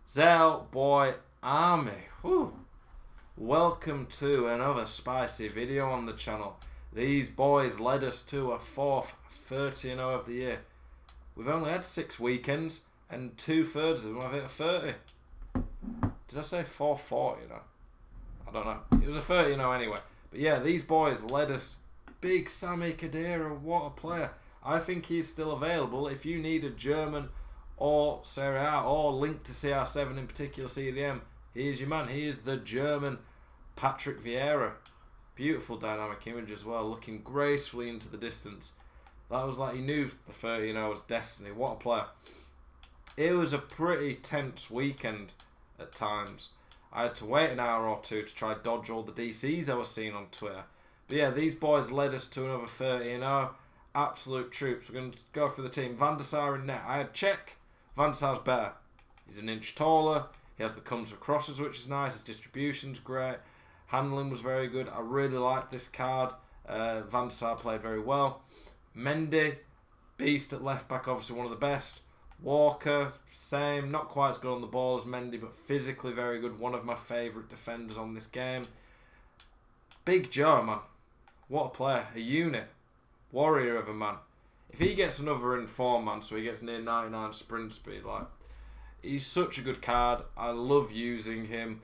Zel Boy Army. Whew. Welcome to another spicy video on the channel. These boys led us to a fourth 30-0 of the year. We've only had 6 weekends and 2/3 of them have hit a 30. Did I say 440? I don't know. It was a 30-0 anyway. But yeah, these boys led us. Big Sami Khedira, what a player. I think he's still available. If you need a German or Serie A or linked to CR7 in particular CDM, he is your man. He is the German Patrick Vieira. Beautiful dynamic image as well, looking gracefully into the distance. That was like he knew the 30-0 was destiny. What a player. It was a pretty tense weekend at times. I had to wait an hour or two to try to dodge all the DCs I was seeing on Twitter. But yeah, these boys led us to another 30-0. Absolute troops. We're going to go through the team. Van der Sar in net. I had check. Van der Sar's better. He's an inch taller. He has the comes of crosses, which is nice. His distribution's great. Handling was very good. I really liked this card. Van der Sar played very well. Mendy, beast at left back, obviously one of the best. Walker, same. Not quite as good on the ball as Mendy, but physically very good. One of my favourite defenders on this game. Big Joe, man. What a player. A unit. Warrior of a man. If he gets another in form, man, so he gets near 99 sprint speed, like, he's such a good card. I love using him.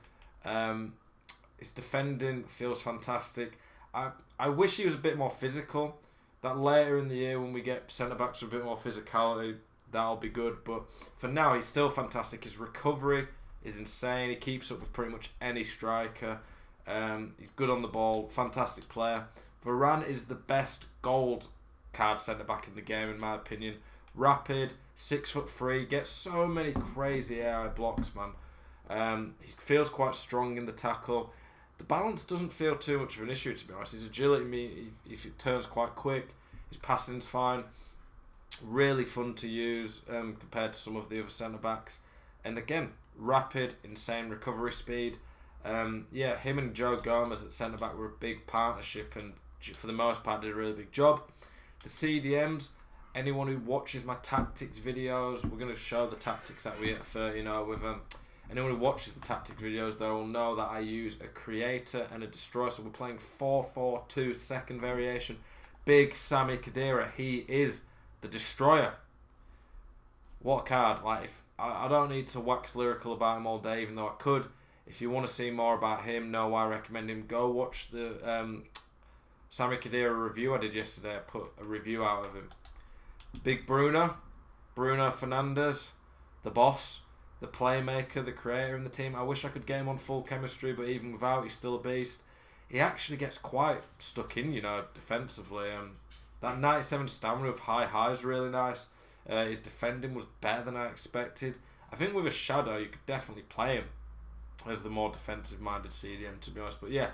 His defending feels fantastic. I wish he was a bit more physical. That later in the year when we get centre-backs with a bit more physicality, that'll be good. But for now, he's still fantastic. His recovery is insane. He keeps up with pretty much any striker. He's good on the ball. Fantastic player. Varane is the best gold card centre-back in the game, in my opinion. Rapid, 6'3", gets so many crazy AI blocks, man. He feels quite strong in the tackle. The balance doesn't feel too much of an issue, to be honest. His agility, if it turns quite quick. His passing's fine. Really fun to use compared to some of the other centre-backs. And again, rapid, insane recovery speed. Yeah, him and Joe Gomez at centre-back were a big partnership and for the most part did a really big job. The CDMs, anyone who watches my tactics videos, we're going to show the tactics that we hit 30 with them. Anyone who watches the tactics videos, they will know that I use a creator and a destroyer. So we're playing 4-4-2 second variation. Big Sami Khedira, he is the destroyer. What a card. Like, I don't need to wax lyrical about him all day, even though I could. If you want to see more about him, know why I recommend him, go watch the Sami Khedira review I did yesterday. I put a review out of him. Big Bruno Fernandes, the boss, the playmaker, the creator in the team. I wish I could get him on full chemistry, but even without, he's still a beast. He actually gets quite stuck in, defensively. That 97 stamina with high highs really nice. His defending was better than I expected. I think with a shadow, you could definitely play him as the more defensive-minded CDM, to be honest. But yeah,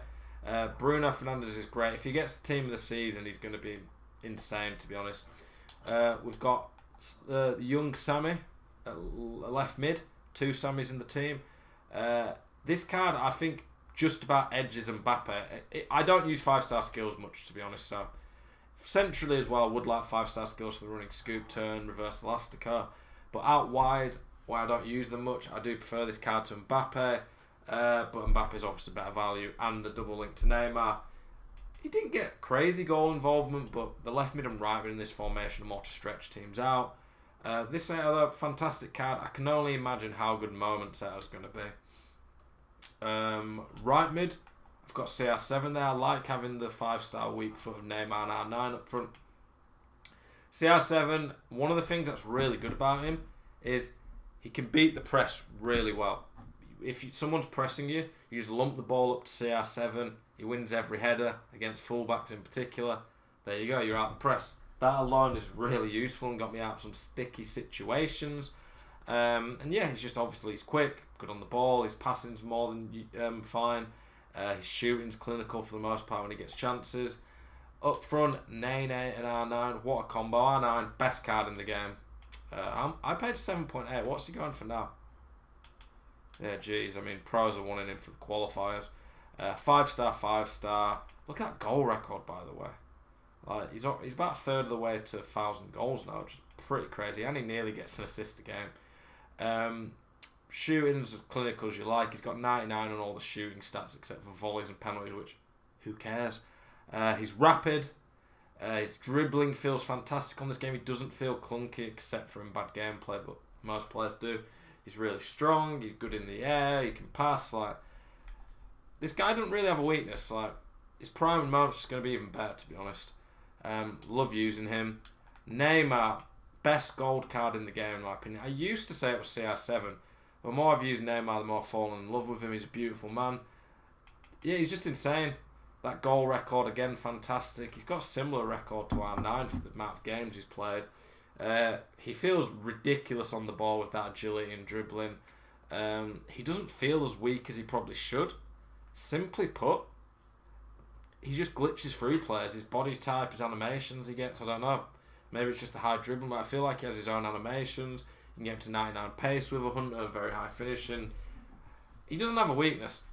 Bruno Fernandes is great. If he gets the team of the season, he's going to be insane, to be honest. We've got young Sami at left mid. 2 Samis in the team. This card, I think, just about edges Mbappe. I don't use 5-star skills much, to be honest. So centrally as well, I would like 5-star skills for the running scoop, turn, reverse elastico. But out wide, where I don't use them much, I do prefer this card to Mbappe. But Mbappe is obviously better value, and the double link to Neymar. He didn't get crazy goal involvement, but the left mid and right mid in this formation are more to stretch teams out. This other fantastic card. I can only imagine how good Moment Setter's going to be. Right mid, I've got CR7 there. I like having the 5-star weak foot of Neymar and R9 up front. CR7, one of the things that's really good about him is he can beat the press really well. If someone's pressing you, you just lump the ball up to CR7. He wins every header against fullbacks in particular. There you go, you're out of the press. That alone is really useful and got me out of some sticky situations. And yeah, he's quick, good on the ball. His passing's more than fine. His shooting's clinical for the most part when he gets chances. Up front, Nene and R9. What a combo. R9, best card in the game. I paid 7.8. What's he going for now? Yeah, geez. I mean, pros are wanting him for the qualifiers. 5-star, 5-star. Look at that goal record, by the way. Like, he's about a third of the way to 1,000 goals now, which is pretty crazy. And he nearly gets an assist a game. shooting's as clinical as you like. He's got 99 on all the shooting stats except for volleys and penalties, which who cares? He's rapid. His dribbling feels fantastic on this game. He doesn't feel clunky except for in bad gameplay, but most players do. He's really strong. He's good in the air. He can pass. Like, this guy doesn't really have a weakness. Like, his prime and moments is going to be even better, to be honest. Love using him. Neymar, best gold card in the game in my opinion. I used to say it was CR7, but the more I've used Neymar, the more I've fallen in love with him. He's a beautiful man. Yeah, he's just insane. That goal record again, fantastic. He's got a similar record to R9 for the amount of games he's played. He feels ridiculous on the ball with that agility and dribbling. He doesn't feel as weak as he probably should. Simply put, he just glitches through players. His body type, his animations he gets, I don't know. Maybe it's just the high dribbling, but I feel like he has his own animations. You can get him to 99 pace with a hunter, very high finishing. He doesn't have a weakness.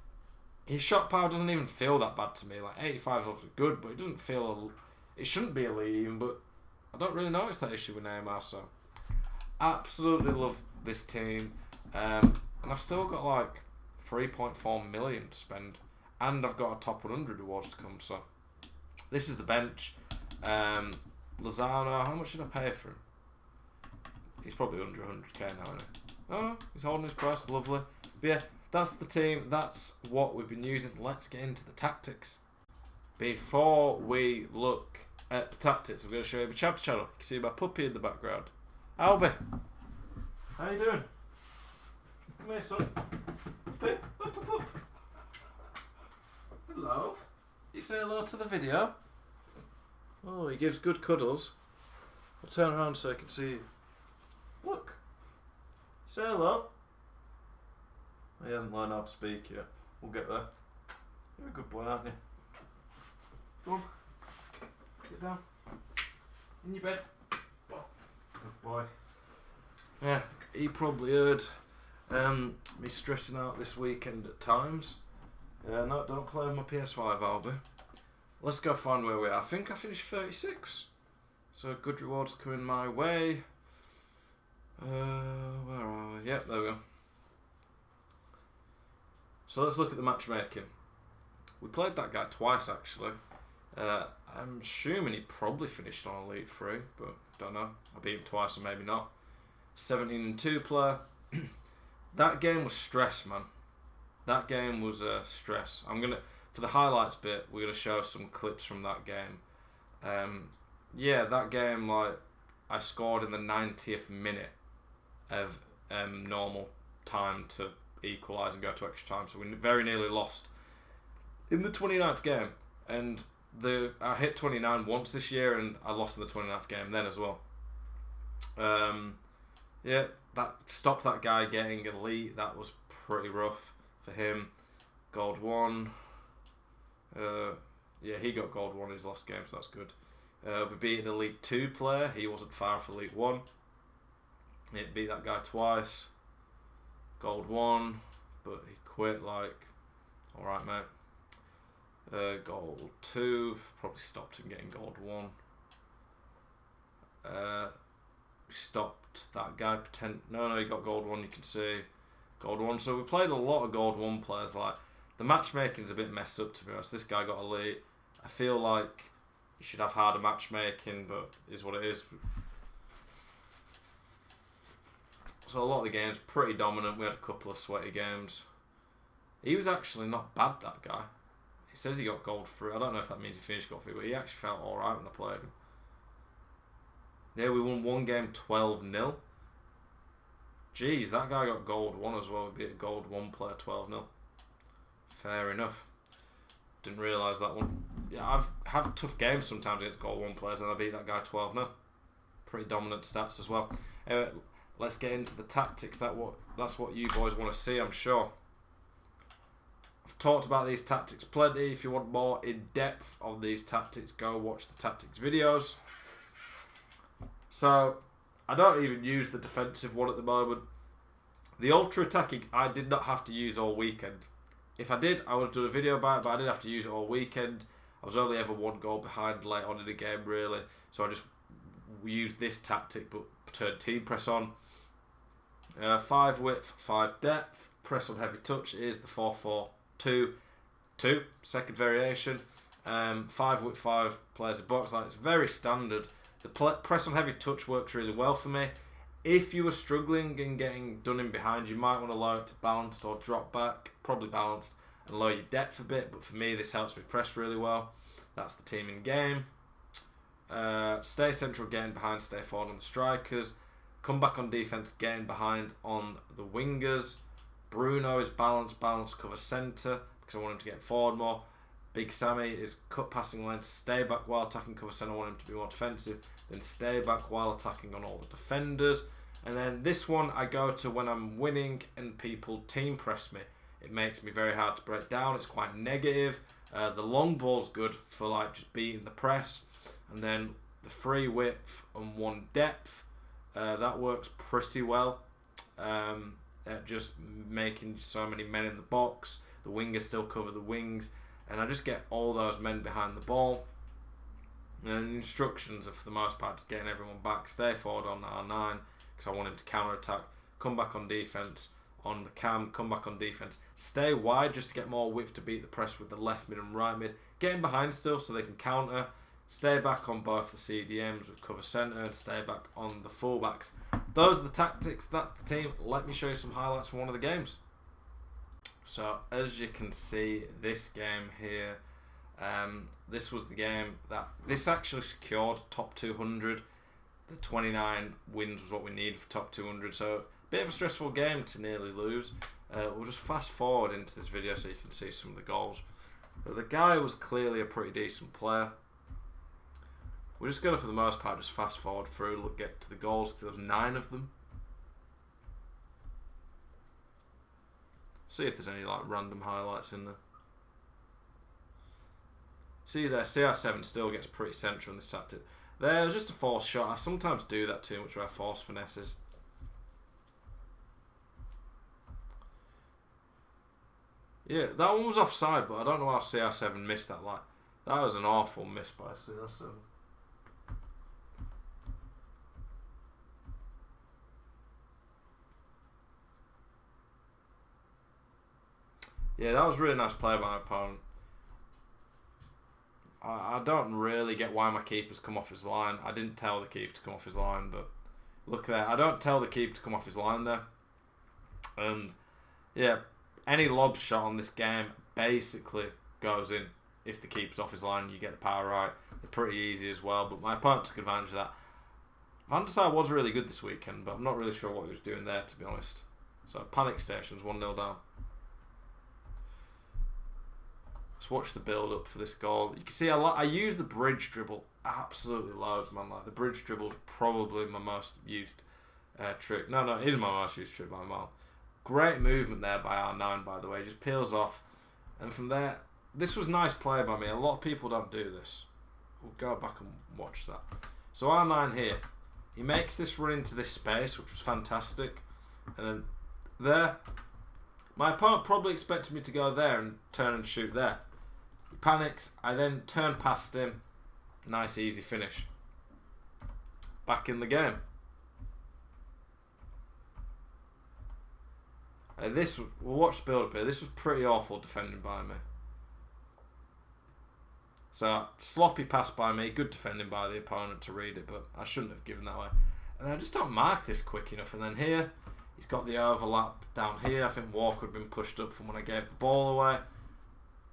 His shot power doesn't even feel that bad to me. Like, 85 is obviously good, but it doesn't feel... It shouldn't be elite even, but I don't really notice that issue with Neymar, so... Absolutely love this team. And I've still got, like, 3.4 million to spend. And I've got a top 100 rewards to come, so... This is the bench. Lozano, how much did I pay for him? He's probably under 100k now, isn't he? Oh, he's holding his price, lovely. But yeah, that's the team, that's what we've been using. Let's get into the tactics. Before we look at the tactics, I'm going to show you my Chabs channel. You can see my puppy in the background. Albie, how you doing? Come here, son. Puppy, up. Hello. You say hello to the video? Oh, he gives good cuddles. I'll turn around so I can see you. Look. Say hello. He hasn't learned how to speak yet. We'll get there. You're a good boy, aren't you? Go on. Get down. In your bed. Good boy. Yeah, he probably heard me stressing out this weekend at times. Yeah, no, don't play with my PS5, Albie. Let's go find where we are. I think I finished 36. So good rewards coming my way. Where are we? Yep, there we go. So let's look at the matchmaking. We played that guy twice actually. I'm assuming he probably finished on Elite 3, but don't know. I beat him twice or maybe not. 17 and 2 player. That game was stress, man. That game was stress. For the highlights bit, we're going to show some clips from that game. Yeah, that game, like, I scored in the 90th minute of normal time to equalise and go to extra time, so we very nearly lost in the 29th game. And I hit 29 once this year, and I lost in the 29th game then as well. Yeah, that stopped that guy getting elite. That was pretty rough for him. Gold 1. Yeah, he got gold 1 in his last game, so that's good. We beat an Elite 2 player. He wasn't far off Elite 1. It beat that guy twice. Gold 1, but he quit, like, alright, mate. Gold 2, probably stopped him getting gold 1. Stopped that guy. No, he got gold 1, you can see. Gold 1. So we played a lot of gold 1 players, like, the matchmaking's a bit messed up, to be honest. This guy got elite. I feel like you should have harder matchmaking, but it is what it is. So a lot of the games pretty dominant. We had a couple of sweaty games. He was actually not bad, that guy. He says he got gold 3. I don't know if that means he finished gold 3, but he actually felt alright when I played him. Yeah, we won one game 12-0. Jeez, that guy got gold 1 as well. We beat a gold 1 player 12-0. Fair enough. Didn't realise that one. Yeah, I've had tough games sometimes against gold 1 players, and I beat that guy 12-0. Pretty dominant stats as well. Anyway, let's get into the tactics. That's what you boys want to see, I'm sure. I've talked about these tactics plenty. If you want more in depth on these tactics, go watch the tactics videos. So, I don't even use the defensive one at the moment. The ultra attacking, I did not have to use all weekend. If I did, I would have done a video about it, but I didn't have to use it all weekend. I was only ever 1 goal behind late on in the game, really. So I just used this tactic, but turned team press on. 5 width, 5 depth. Press on heavy touch is the 4-4-2-2. Second variation. 5 width, 5 players a box. Like, it's very standard. The press on heavy touch works really well for me. If you were struggling and getting done in behind, you might want to lower it to balanced or drop back. Probably balanced, and lower your depth a bit. But for me, this helps me press really well. That's the team in game. Stay central, getting behind, stay forward on the strikers. Come back on defense, getting behind on the wingers. Bruno is balanced, cover centre because I want him to get forward more. Big Sammy is cut passing lane, stay back while attacking, cover centre. I want him to be more defensive. Then stay back while attacking on all the defenders. And then this one I go to when I'm winning and people team press me. It makes me very hard to break down. It's quite negative. The long ball's good for like just beating the press. And then the 3 width and 1 depth. That works pretty well. At just making so many men in the box. The wingers still cover the wings. And I just get all those men behind the ball. And instructions are for the most part just getting everyone back. Stay forward on R9 because I want him to counter attack. Come back on defense on the cam. Come back on defense. Stay wide just to get more width to beat the press with the left mid and right mid. Getting behind still so they can counter. Stay back on both the CDMs with cover centre and stay back on the fullbacks. Those are the tactics. That's the team. Let me show you some highlights from one of the games. So as you can see, this game here. This was the game that this actually secured top 200. The 29 wins was what we needed for top 200. So a bit of a stressful game to nearly lose. We'll just fast forward into this video so you can see some of the goals. But the guy was clearly a pretty decent player. We're just going to, for the most part, just fast forward through, get to the goals because there was 9 of them. See if there's any like random highlights in there. See there, CR7 still gets pretty central in this tactic. There's just a false shot. I sometimes do that too much where I force finesses. Yeah, that one was offside, but I don't know how CR7 missed that. Like, that was an awful miss by CR7. Yeah, that was a really nice play by my opponent. I don't really get why my keeper's come off his line. I didn't tell the keeper to come off his line, but look there. I don't tell the keeper to come off his line there. And yeah, any lob shot on this game basically goes in. If the keeper's off his line, you get the power right. They're pretty easy as well, but my opponent took advantage of that. Van der Sar was really good this weekend, but I'm not really sure what he was doing there, to be honest. So panic stations, 1-0 down. Let's watch the build up for this goal. You can see I use the bridge dribble absolutely loads, man. Like the bridge dribble is probably my most used trick. No, it is my most used trick by a mile. Great movement there by R9, by the way. Just peels off, and from there, this was nice play by me. A lot of people don't do this. We'll go back and watch that. So R9 here, he makes this run into this space, which was fantastic, and then there. My opponent probably expected me to go there and turn and shoot there. He panics. I then turn past him. Nice easy finish. Back in the game. We'll watch the build up here. This was pretty awful defending by me. So sloppy pass by me. Good defending by the opponent to read it, but I shouldn't have given that way. And I just don't mark this quick enough. And then here, he's got the overlap down here. I think Walker had been pushed up from when I gave the ball away.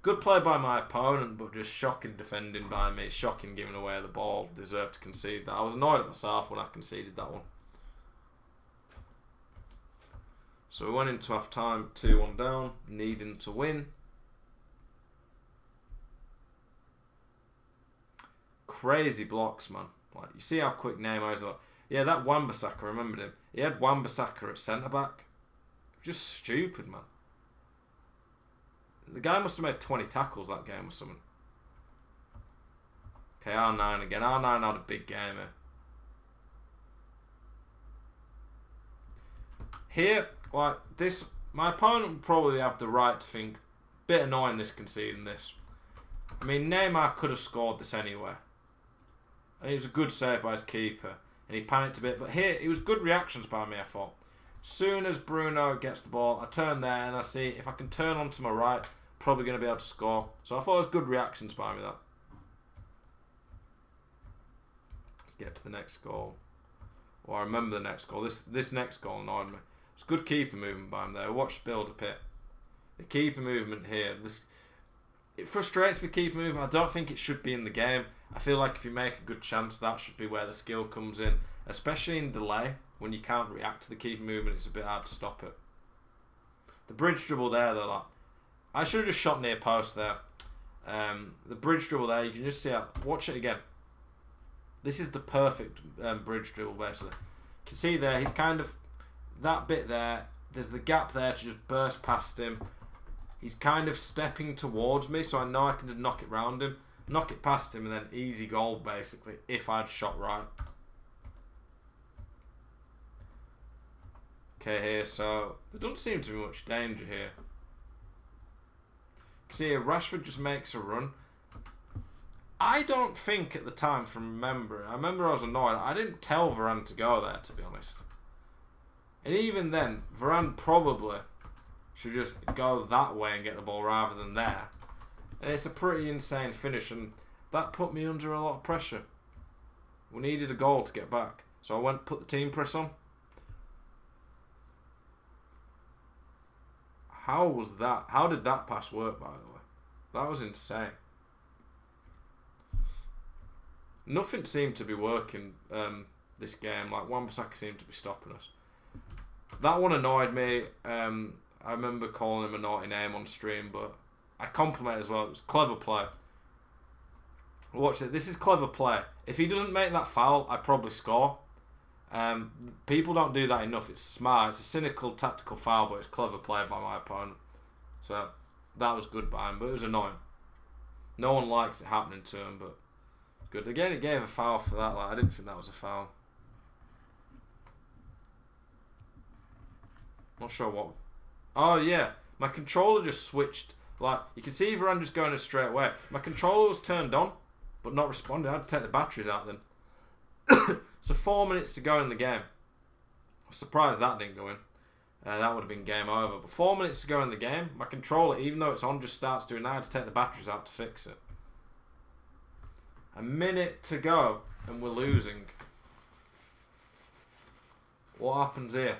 Good play by my opponent, but just shocking defending by me. Shocking giving away the ball. Deserved to concede that. I was annoyed at myself when I conceded that one. So we went into half time, 2-1 down, needing to win. Crazy blocks, man. Like, you see how quick Neymar is. Like, yeah, that Wan-Bissaka, I remembered him. He had Wan-Bissaka at centre back. Just stupid, man. The guy must have made 20 tackles that game or something. Okay, R9 again. R9 had a big game here. Like this, my opponent would probably have the right to think, bit annoying this conceding this. I mean, Neymar could have scored this anyway. It was a good save by his keeper, and he panicked a bit. But here, it was good reactions by me, I thought. Soon as Bruno gets the ball, I turn there and I see if I can turn onto my right, probably going to be able to score. So I thought it was good reactions by me, that. Let's get to the next goal. Well, I remember the next goal. This next goal annoyed me. It's good keeper movement by him there. Watch the build-up here. The keeper movement here. It frustrates me, keeper movement. I don't think it should be in the game. I feel like if you make a good chance, that should be where the skill comes in. Especially in delay. When you can't react to the keeper movement, it's a bit hard to stop it. The bridge dribble there, though, like, I should have just shot near post there. The bridge dribble there, you can just see how, watch it again. This is the perfect bridge dribble, basically. You can see there, he's kind of, that bit there, there's the gap there to just burst past him. He's kind of stepping towards me, so I know I can just knock it round him, knock it past him, and then easy goal, basically, if I'd shot right. Okay, here, so there doesn't seem to be much danger here. See here, Rashford just makes a run. I don't think at the time, from remembering, I remember I was annoyed. I didn't tell Varane to go there, to be honest. And even then, Varane probably should just go that way and get the ball rather than there. And it's a pretty insane finish, and that put me under a lot of pressure. We needed a goal to get back, so I went and put the team press on. How was that? How did that pass work, by the way? That was insane. Nothing seemed to be working this game. Like, Wan-Bissaka seemed to be stopping us. That one annoyed me. I remember calling him a naughty name on stream, but I compliment as well. It was clever play. Watch it. This is clever play. If he doesn't make that foul, I probably score. People don't do that enough. It's smart. It's a cynical, tactical foul, but it's clever play by my opponent. So that was good by him, but it was annoying. No one likes it happening to him, but good. Again, it gave a foul for that. Like, I didn't think that was a foul. Not sure what. Oh yeah, my controller just switched. Like, you can see Varane just going a straight way. My controller was turned on, but not responding. I had to take the batteries out then. So 4 minutes to go in the game. I'm surprised that didn't go in. That would have been game over. But 4 minutes to go in the game. My controller, even though it's on, just starts doing that. I had to take the batteries out to fix it. A minute to go and we're losing. What happens here?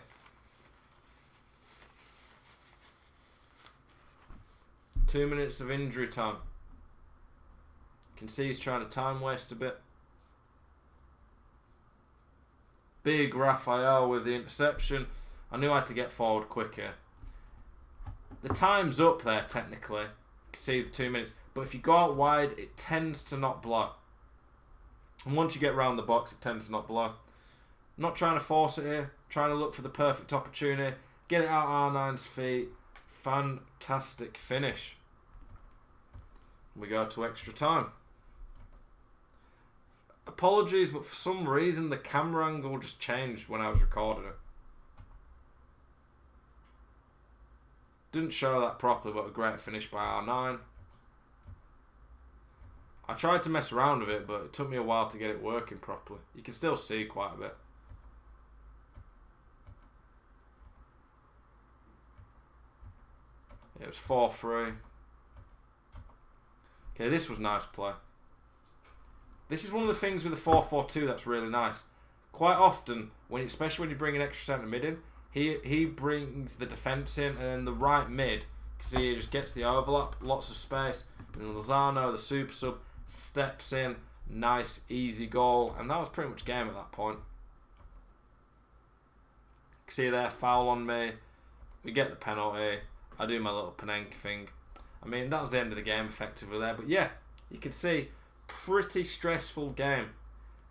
Two minutes of injury time. You can see he's trying to time waste a bit. Big Raphael with the interception. I knew I had to get forward quicker. The time's up there technically. You can see the 2 minutes. But if you go out wide, it tends to not blow. And once you get round the box, it tends to not blow. I'm not trying to force it here. Trying to look for the perfect opportunity. Get it out R9's feet. Fantastic finish. We go to extra time. Apologies, but for some reason the camera angle just changed when I was recording it. Didn't show that properly, but a great finish by R9. I tried to mess around with it, but it took me a while to get it working properly. You can still see quite a bit. It was 4-3. Okay, this was nice play. This is one of the things with the 4-4-2 that's really nice. Quite often, especially when you bring an extra centre mid in, he brings the defence in, and then the right mid, because he just gets the overlap, lots of space. And Lozano, the super sub, steps in, nice, easy goal, and that was pretty much game at that point. See there, foul on me. We get the penalty. I do my little Panenka thing. I mean, that was the end of the game effectively there. But yeah, you can see, pretty stressful game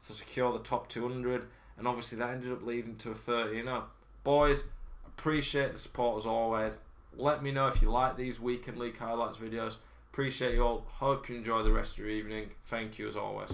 to secure the top 200. And obviously that ended up leading to a 30-0. Boys, appreciate the support as always. Let me know if you like these weekend league highlights videos. Appreciate you all. Hope you enjoy the rest of your evening. Thank you as always.